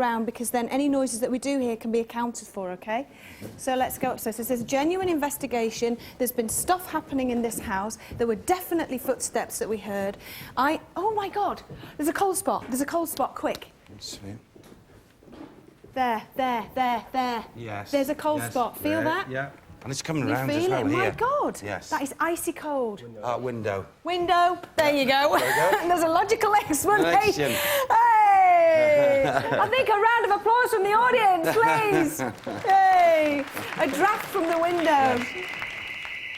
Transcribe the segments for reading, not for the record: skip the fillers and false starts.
around, because then any noises that we do here can be accounted for, OK? So let's go upstairs. So it says genuine investigation. There's been stuff happening in this house. There were definitely footsteps that we heard. Oh, my God. There's a cold spot. There's a cold spot. Quick. Sweet. There. Yes. There's a cold spot. Feel that? Yeah. And it's coming You around feel as well it? here. My God. Yes. That is icy cold. Window. Window. There you go. There you go. There's a logical explanation. Election. Hey! I think a round of applause from the audience, please. Hey! A draft from the window. Yes.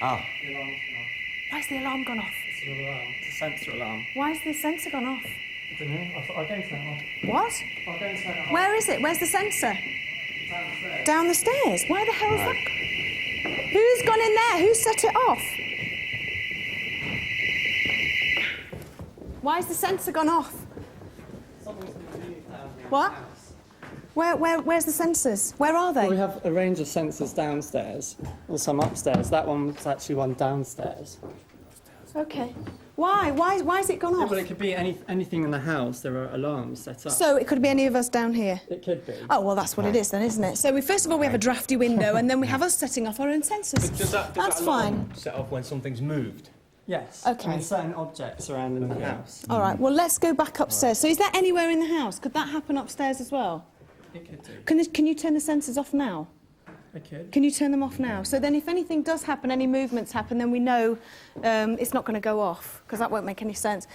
Oh. The alarm's gone off. Why's the alarm gone off? It's an alarm. It's a sensor alarm. Why's the sensor gone off? I don't know. I'll go and turn it off. What? I'll go and turn it off. Where is it? Where's the sensor? Downstairs. Down the stairs. Why the hell is that? Who's gone in there? Who set it off? Why's the sensor gone off? Something's been moved down here. What? Where's the sensors? Where are they? Well, we have a range of sensors downstairs, or some upstairs. That one's actually one downstairs. Okay. Why's it gone Yeah, off? but it could be anything in the house. There are alarms set up. So it could be any of us down here? It could be. Oh, well, that's what it is then, isn't it? So first of all, we have a drafty window, and then we have us setting off our own sensors. Does that That's alarm fine. set off when something's moved? Yes. Okay. I mean, certain objects around in the house. All right, well, let's go back upstairs. So is that anywhere in the house? Could that happen upstairs as well? It could do. Can you turn the sensors off now? It could. Can you turn them off now? So then if anything does happen, any movements happen, then we know it's not going to go off, because that won't make any sense.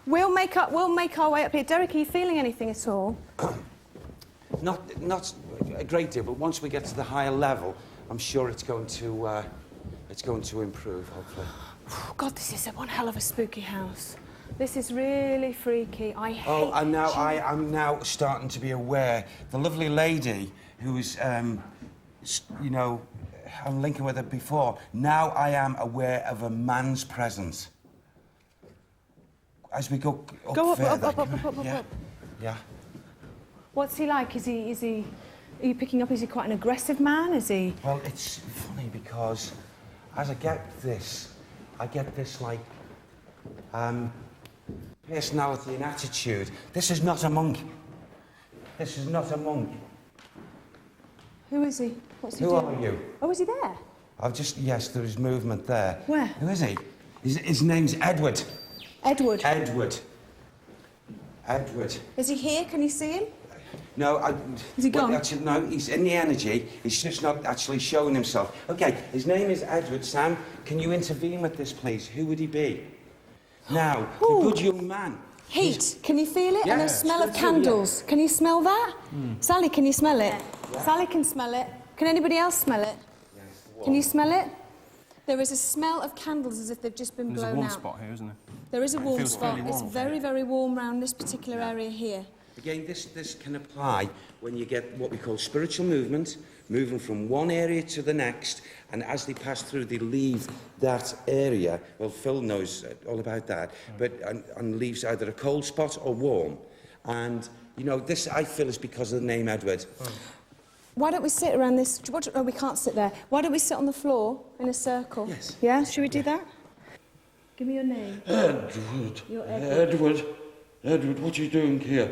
We'll make our way up here. Derek, are you feeling anything at all? Not a great deal, but once we get to the higher level, I'm sure it's going to improve, hopefully. God, this is one hell of a spooky house. This is really freaky. I hate Oh, and now children. I'm now starting to be aware. The lovely lady who was, you know, I'm linking with her before. Now I am aware of a man's presence. As we go up Go up, further, up. yeah. Yeah. What's he like? Is he? Are you picking up? Is he quite an aggressive man? Is he? Well, it's funny because as I get this like personality and attitude. This is not a monk. This is not a monk. Who is he? What's he Who doing? are you? Oh, is he there? Yes, there is movement there. Where? Who is he? His name's Edward. Edward. Edward. Is he here? Can you see him? No, Is he gone? Actually, no, he's in the energy. He's just not actually showing himself. Okay, his name is Edward. Sam, can you intervene with this, please? Who would he be? Now, Ooh. a good young man. Heat. Can you feel it? And the Yes, smell of sure, candles. Can you smell that? Sally, can you smell it? Yeah. Sally can smell it. Can anybody else smell it? Yes. Can you smell it? There is a smell of candles as if they've just been There's blown a warm out. spot here, isn't there? There is a warm feels spot. fairly It's warm. very, very warm around this particular area here. Again, this can apply when you get what we call spiritual movement, moving from one area to the next, and as they pass through, they leave that area. Well, Phil knows all about that, but and leaves either a cold spot or warm. And, you know, this, I feel, is because of the name Edward. Why don't we sit around this... Oh, we can't sit there. Why don't we sit on the floor in a circle? Yes. Yeah? Should we do that? Give me your name. Edward. You're Edward. Edward, what are you doing here?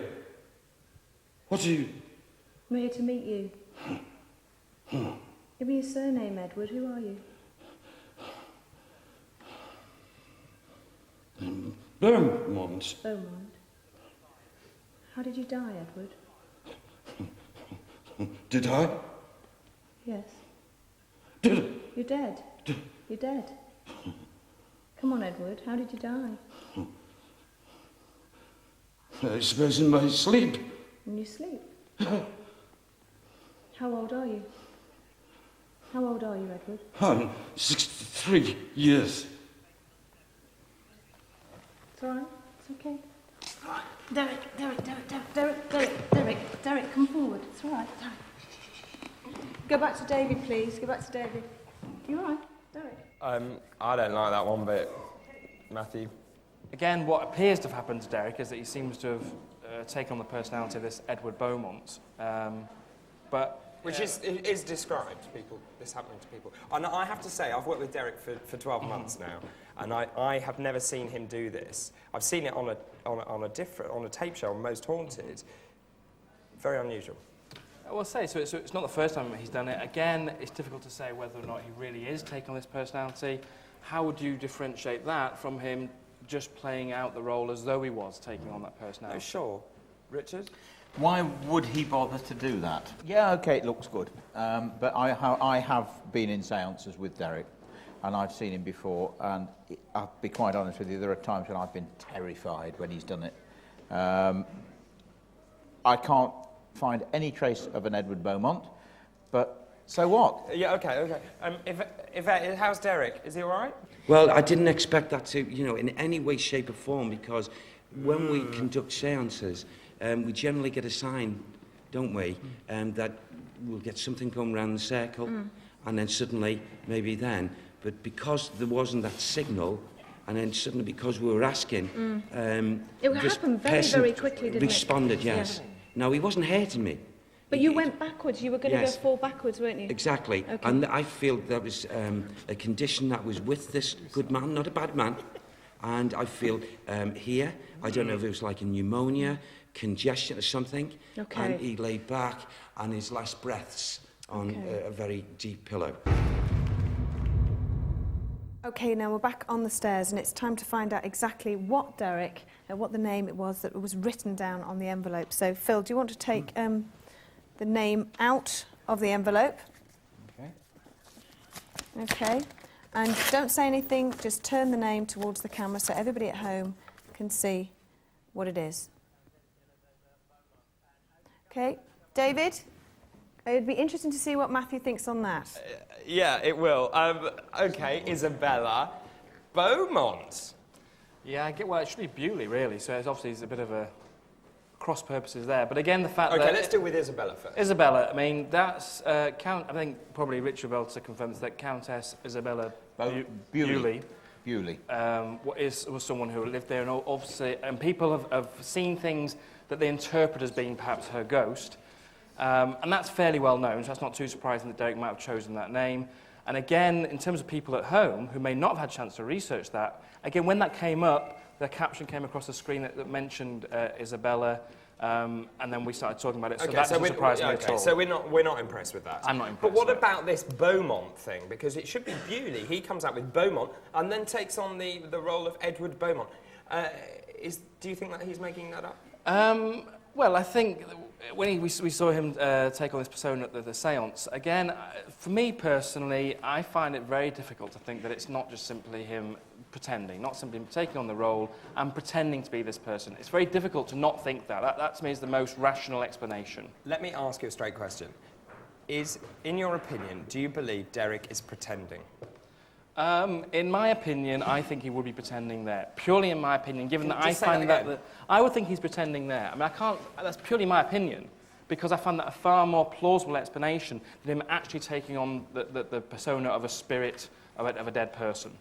What are you... I'm here to meet you. Give me your surname, Edward. Who are you? Beaumont. Beaumont. How did you die, Edward? Did I? Yes. Did I? You're dead. You're dead. Come on, Edward. How did you die? I suppose in my sleep. In your sleep. How old are you? How old are you, Edward? I'm 63 years. It's all right. It's okay. Derek, come forward. It's all right. Derek. Go back to David, please. Go back to David. You all right, Derek? I don't like that one bit, Matthew. Again, what appears to have happened to Derek is that he seems to have taken on the personality of this Edward Beaumont. Which is described to people, this happening to people. And I have to say, I've worked with Derek for 12 months now, and I have never seen him do this. I've seen it on a tape show on Most Haunted. Very unusual. I will say, so it's not the first time he's done it. Again, it's difficult to say whether or not he really is taking on this personality. How would you differentiate that from him just playing out the role as though he was taking on that personality? No, sure. Richard? Why would he bother to do that? Yeah, OK, it looks good. But I have been in seances with Derek, and I've seen him before, and I'll be quite honest with you, there are times when I've been terrified when he's done it. I can't find any trace of an Edward Beaumont, but so what? Yeah, OK. If how's Derek? Is he all right? Well, I didn't expect that to, in any way, shape or form, because when we conduct seances, we generally get a sign, don't we, that we'll get something going round the circle, and then suddenly, maybe then, but because there wasn't that signal, and then suddenly because we were asking, It happened very, very quickly, didn't it? responded, yes. Yeah. No, he wasn't hurting me. But you went backwards. You were going to Yes. go fall backwards, weren't you? Exactly. Okay. And I feel that was a condition that was with this good man, not a bad man. And I feel here, I don't know if it was like a pneumonia, congestion or something. Okay. And he lay back and his last breaths on a very deep pillow. Okay, now we're back on the stairs and it's time to find out exactly what Derek, what the name it was that was written down on the envelope. So, Phil, do you want to take the name out of the envelope? Okay. Okay. And don't say anything, just turn the name towards the camera so everybody at home can see what it is. Okay, David? It'd be interesting to see what Matthew thinks on that. Yeah, it will. OK, Isabella. Beaumont. Yeah, well, it should be Beaulieu, really, so it's obviously a bit of a cross purposes there. But again, the fact that... OK, let's deal with Isabella first. Isabella, I mean, that's... I think probably Richard will be able to confirm this, that Countess Isabella Beaulieu was someone who lived there, and obviously, and people have seen things that they interpret as being perhaps her ghost. And that's fairly well known, so that's not too surprising that Derek might have chosen that name. And again, in terms of people at home who may not have had a chance to research that, again, when that came up, the caption came across the screen that mentioned Isabella, and then we started talking about it, so that doesn't surprise me at all. So we're not impressed with that. I'm not impressed. But what with about this Beaumont thing? Because it should be Beaulieu. He comes out with Beaumont and then takes on the role of Edward Beaumont. Do you think that he's making that up? Well, I think when we saw him take on this persona at the séance, again, for me personally, I find it very difficult to think that it's not just simply him pretending, not simply taking on the role and pretending to be this person. It's very difficult to not think that. That to me is the most rational explanation. Let me ask you a straight question. In your opinion, do you believe Derek is pretending? In my opinion, I think he would be pretending there. Purely in my opinion, given that I Just say find that that I would think he's pretending there. I mean, that's purely my opinion, because I find that a far more plausible explanation than him actually taking on the persona of a spirit of a dead person.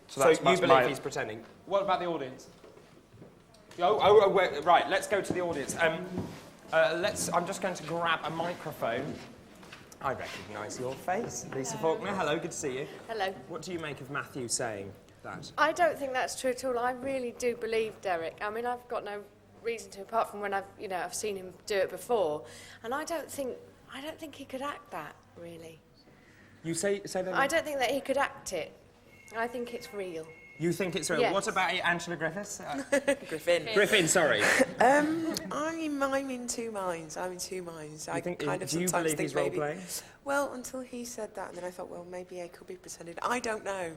So you believe he's pretending? What about the audience? Wait, right, let's go to the audience. I'm just going to grab a microphone. I recognise your face. Lisa Faulkner, hello, good to see you. Hello. What do you make of Matthew saying that? I don't think that's true at all. I really do believe Derek. I mean, I've got no reason to, apart from when I've seen him do it before, and I don't think he could act that, really. You say that? I don't think that he could act it. I think it's real. You think it's real? Yes. What about Angela Griffiths? Griffin, sorry. I'm in two minds. I kind of do you sometimes believe think he's maybe... role-playing? Well, until he said that, and then I thought, well, maybe I could be pretending. I don't know.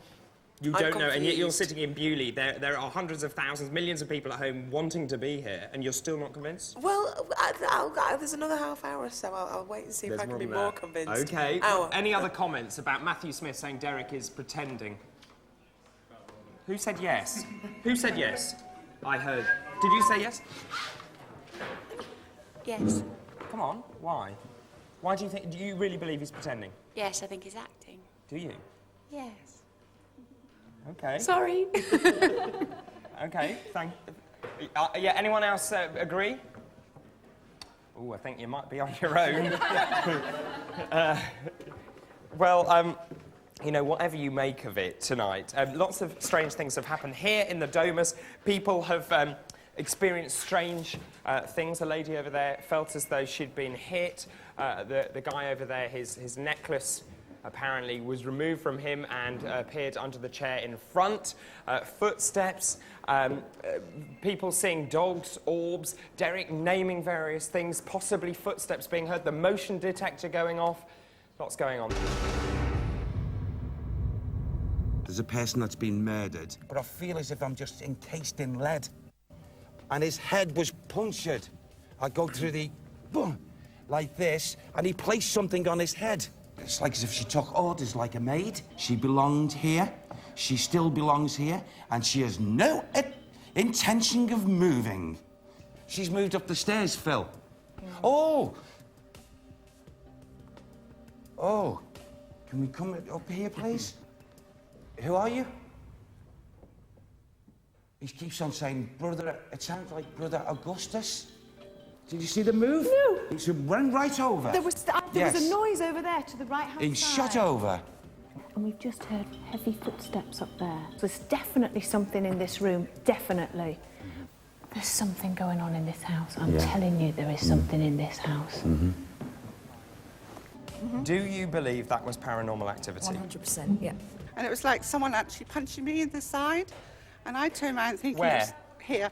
You I'm don't know, and yet you're confused. sitting in Beaulieu. There are hundreds of thousands, millions of people at home wanting to be here, and you're still not convinced? Well, there's another half hour or so. I'll wait and see if I can be more convinced. OK. Hour. Any other comments about Matthew Smith saying Derek is pretending? Who said yes? Who said yes? I heard. Did you say yes? Yes. Come on. Why? Why do you think... Do you really believe he's pretending? Yes, I think he's acting. Do you? Yes. OK. Sorry. OK, yeah, anyone else agree? Oh, I think you might be on your own. You know, whatever you make of it tonight, lots of strange things have happened here in the Domus. People have experienced strange things. A lady over there felt as though she'd been hit. The guy over there, his necklace apparently was removed from him and appeared under the chair in front. Footsteps, people seeing dogs, orbs, Derek naming various things, possibly footsteps being heard, the motion detector going off. Lots going on. There's a person that's been murdered, but I feel as if I'm just encased in lead. And his head was punctured. I go through the boom, like this, and he placed something on his head. It's like as if she took orders like a maid. She belonged here, she still belongs here, and she has no intention of moving. She's moved up the stairs, Phil. Oh! Oh, can we come up here, please? Who are you? He keeps on saying, brother, it sounds like Brother Augustus. Did you see the move? No. He ran right over. There was a noise over there to the right-hand side. He shot over. And we've just heard heavy footsteps up there. There's definitely something in this room, definitely. There's something going on in this house. I'm telling you, there is something in this house. Do you believe that was paranormal activity? 100%, yeah. And it was like someone actually punching me in the side, and I turned around thinking Where? it was here.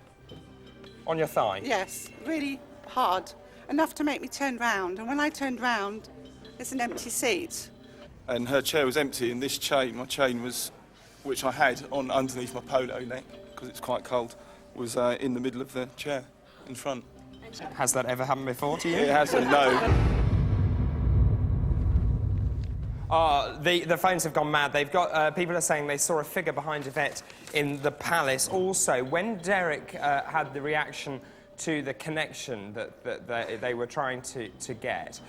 On your thigh? Yes, really hard, enough to make me turn round. And when I turned round, there's an empty seat. And her chair was empty, and this chain, my chain was, which I had on underneath my polo neck, because it's quite cold, was in the middle of the chair, in front. Has that ever happened before to you? It hasn't, no. The phones have gone mad. They've got people are saying they saw a figure behind Yvette in the palace. Also, when Derek had the reaction to the connection that they were trying to get,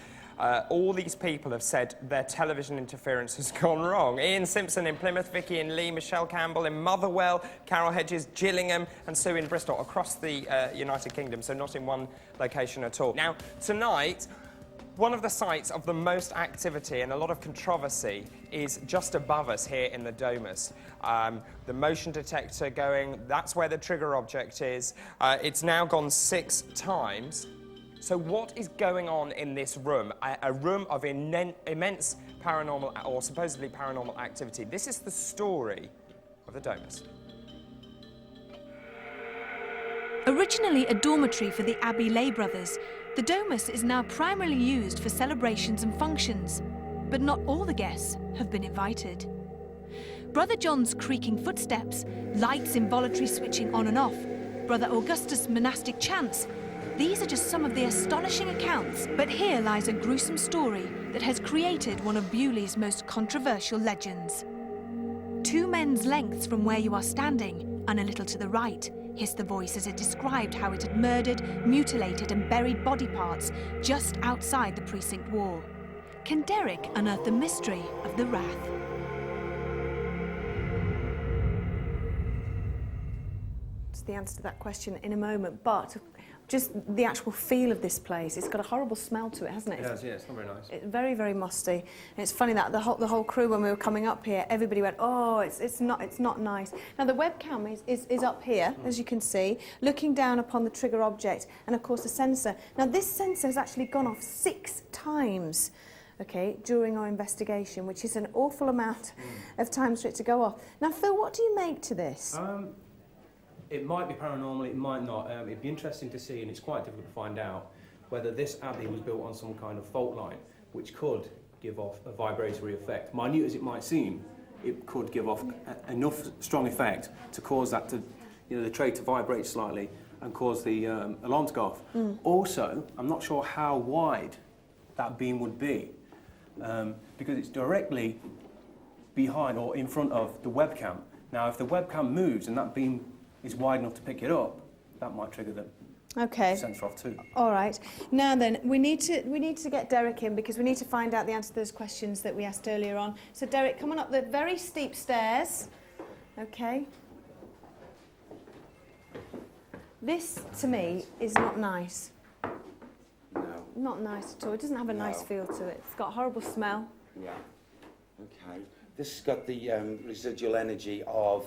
all these people have said their television interference has gone wrong. Ian Simpson in Plymouth, Vicky in Lee, M.H.L Campbell in Motherwell, Carol Hedges, Gillingham and Sue in Bristol, across the United Kingdom, so not in one location at all. Now, tonight, one of the sites of the most activity and a lot of controversy is just above us here in the Domus. The motion detector going, that's where the trigger object is. It's now gone 6 times. So what is going on in this room? A room of immense paranormal, or supposedly paranormal activity. This is the story of the Domus. Originally a dormitory for the Abbey lay brothers, the Domus is now primarily used for celebrations and functions, but not all the guests have been invited. Brother John's creaking footsteps, lights involuntary switching on and off, Brother Augustus' monastic chants, these are just some of the astonishing accounts, but here lies a gruesome story that has created one of Beaulieu's most controversial legends. 2 men's lengths from where you are standing, and a little to the right, hissed the voice as it described how it had murdered, mutilated and buried body parts just outside the precinct wall. Can Derek unearth the mystery of the Wrath? It's the answer to that question in a moment, but just the actual feel of this place, it's got a horrible smell to it, hasn't it? It has, yeah, it's not very nice. It's very, very musty. And it's funny that the whole crew, when we were coming up here, everybody went, oh, it's not nice. Now, the webcam is up here, as you can see, looking down upon the trigger object, and of course the sensor. Now, this sensor has actually gone off 6 times, okay, during our investigation, which is an awful amount of times for it to go off. Now, Phil, what do you make to this? It might be paranormal, it might not. It'd be interesting to see, and it's quite difficult to find out, whether this abbey was built on some kind of fault line, which could give off a vibratory effect. Minute as it might seem, it could give off enough strong effect to cause that to, the tray to vibrate slightly and cause the alarm to go off. Also, I'm not sure how wide that beam would be, because it's directly behind or in front of the webcam. Now, if the webcam moves and that beam is wide enough to pick it up, that might trigger the sensor off too. All right. Now then, we need to get Derek in, because we need to find out the answer to those questions that we asked earlier on. So Derek, come on up the very steep stairs. Okay. This, to me, is not nice. No. Not nice at all. It doesn't have a nice feel to it. It's got a horrible smell. Yeah. Okay. This has got the residual energy of